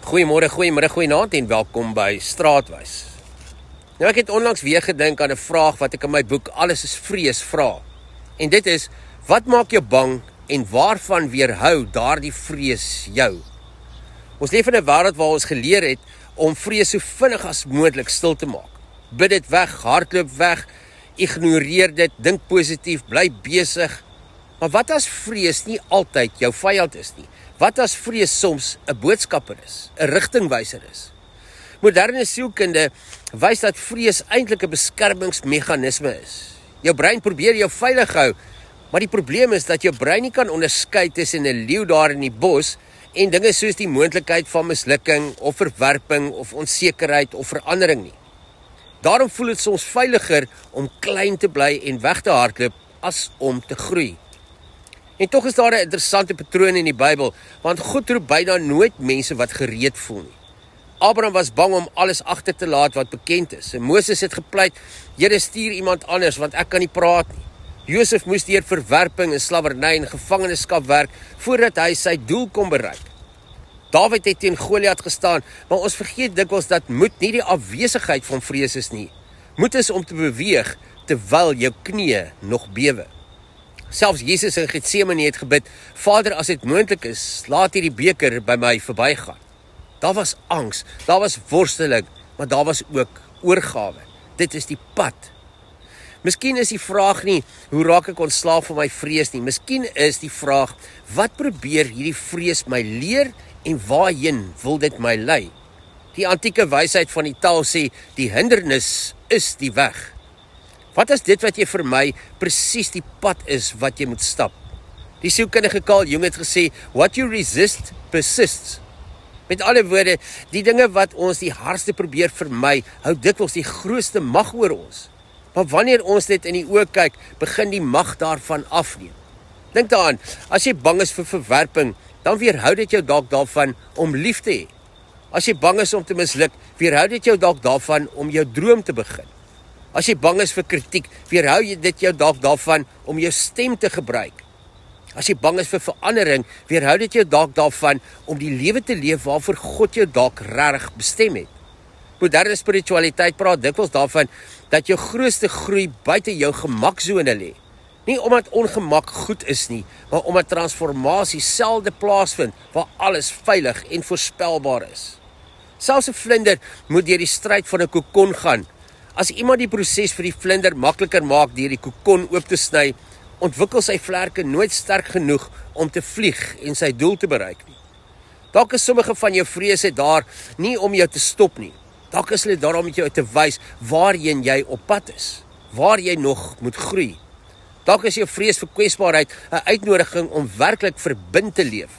Goeiemôre, goeienaand en welkom by Straatwys. Nou ek het onlangs weer gedink aan 'n vraag wat ek in my boek Alles is Vrees vra. En dit is, wat maak jou bang en waarvan weerhou daardie vrees jou? Ons leef in 'n wêreld waar ons geleer het om vrees so vinnig as moontlik stil te maak. Bid dit weg, hardloop weg, ignoreer dit, dink positief, bly besig. Maar wat as vrees nie altyd jou vyand is nie? Wat as vrees soms 'n boodskapper is, 'n rigtingwyser is? Moderne sielkunde wys dat vrees eintlik 'n beskermingsmeganisme is. Jou brein probeer jou veilig hou, maar die probleem is dat jou brein nie kan onderskei tussen 'n leeu daar in die bos en dinge soos die moontlikheid van mislukking of verwerping of onsekerheid of verandering nie. Daarom voel dit soms veiliger om klein te bly en weg te hardloop as om te groei. En tog is daar 'n interessante patroon in die Bybel, want God roep byna nooit mense wat gereed voel nie. Abraham was bang om alles agter te laat wat bekend is. En Moses het gepleit, Here, stuur iemand anders want ek kan nie praat nie. Josef moes deur verwerping en slawerny en gevangenskap werk voordat hy sy doel kon bereik. Dawid het teen Goliat gestaan, maar ons vergeet dikwels dat moed nie die afwesigheid van vrees is nie. Moed is om te beweeg terwyl jou knieë nog bewe. Selfs Jesus in Getsemane het gebid, Vader, as dit moontlik is, laat hierdie beker by my verbygaan. Daar was angs, daar was worsteling, maar daar was ook oorgawe. Dit is die pad. Miskien is die vraag nie, hoe raak ek ontslaaf van my vrees nie? Miskien is die vraag, wat probeer hierdie vrees my leer en waarheen wil dit my lei? Die antieke wysheid van die taal sê, die hindernis is die weg. Wat as dit wat jy vermy presies die pad is wat jy moet stap? Die sielkundige Carl Jung het gesê, what you resist, persists. Met ander woorde, die dinge wat ons die hardste probeer vermy, hou dikwels die grootste mag oor ons. Maar wanneer ons dit in die oë kyk, begin die mag daarvan afneem. Dink daaraan, as jy bang is vir verwerping, dan weerhou dit jou dalk daarvan om lief te hê. As jy bang is om te misluk, weerhou dit jou dalk daarvan om jou droom te begin. As jy bang is vir kritiek, weerhou jy dit jou dalk daarvan om jou stem te gebruik. As jy bang is vir verandering, weerhou dit jou dalk daarvan om die lewe te leef waarvoor God jou dalk regtig bestem het. Moderne spiritualiteit praat dikwels daarvan dat jou grootste groei buite jou gemaksone lê. Nie omdat ongemak goed is nie, maar omdat transformasie selde plaasvind waar alles veilig en voorspelbaar is. Selfs 'n vlinder moet deur die stryd van 'n kokon gaan. As iemand die proses vir die vlinder makliker maak deur die kokon oop te sny, ontwikkel sy vlerke nooit sterk genoeg om te vlieg en sy doel te bereik nie. Dalk is sommige van jou vrese daar nie om jou te stop nie. Dalk is hulle daar om jou te wys waarheen jy op pad is, waar jy nog moet groei. Dalk is jou vrees vir kwesbaarheid 'n uitnodiging om werklik verbind te leef.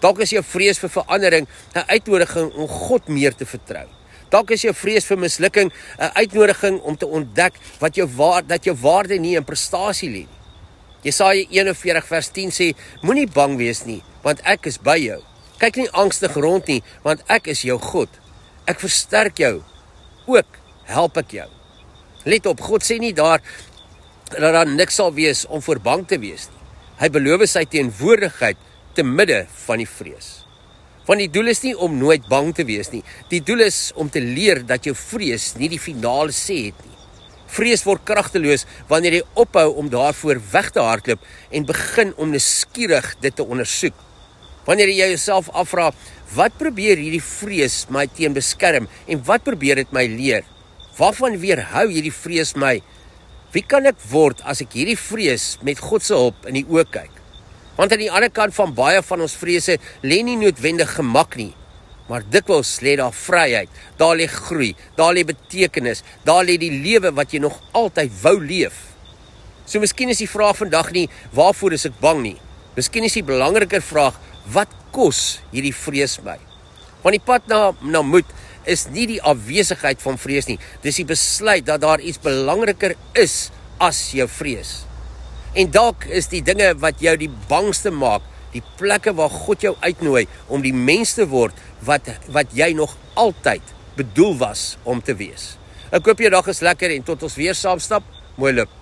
Dalk is jou vrees vir verandering 'n uitnodiging om God meer te vertrou. Dalk is jou vrees vir mislukking 'n uitnodiging om te ontdek dat jou waarde nie in prestasie lê nie. Jesaja 41 vers 10 sê, moenie bang wees nie, want ek is by jou. Kyk nie angstig rond nie, want ek is jou God. Ek versterk jou, ook help ek jou. Let op, God sê nie daar dat daar niks sal wees om voor bang te wees nie. Hy beloof sy teenwoordigheid te midde van die vrees. Want die doel is nie om nooit bang te wees nie. Die doel is om te leer dat jou vrees nie die finale sê het nie. Vrees word kragteloos wanneer jy ophou om daarvoor weg te hardloop en begin om nuuskierig dit te ondersoek. Wanneer jy jouself afvra, wat probeer hierdie vrees my teen beskerm en wat probeer dit my leer? Waarvan weerhou hierdie vrees my? Wie kan ek word as ek hierdie vrees met God se hulp in die oë kyk? Want aan die ander kant van baie van ons vrese lê nie noodwendig gemak nie, maar dikwels lê daar vryheid, daar lê groei, daar lê betekenis, daar lê die lewe wat jy nog altyd wou leef. So miskien is die vraag vandag nie, waarvoor is ek bang nie? Miskien is die belangriker vraag, wat kos hierdie vrees my? Want die pad na moed is nie die afwesigheid van vrees nie, dis die besluit dat daar iets belangriker is as jou vrees. En dalk is die dinge wat jou die bangste maak, die plekke waar God jou uitnooi om die mens te word wat jy nog altyd bedoel was om te wees. Ek hoop jou dag is lekker en tot ons weer saam stap. Mooi loop.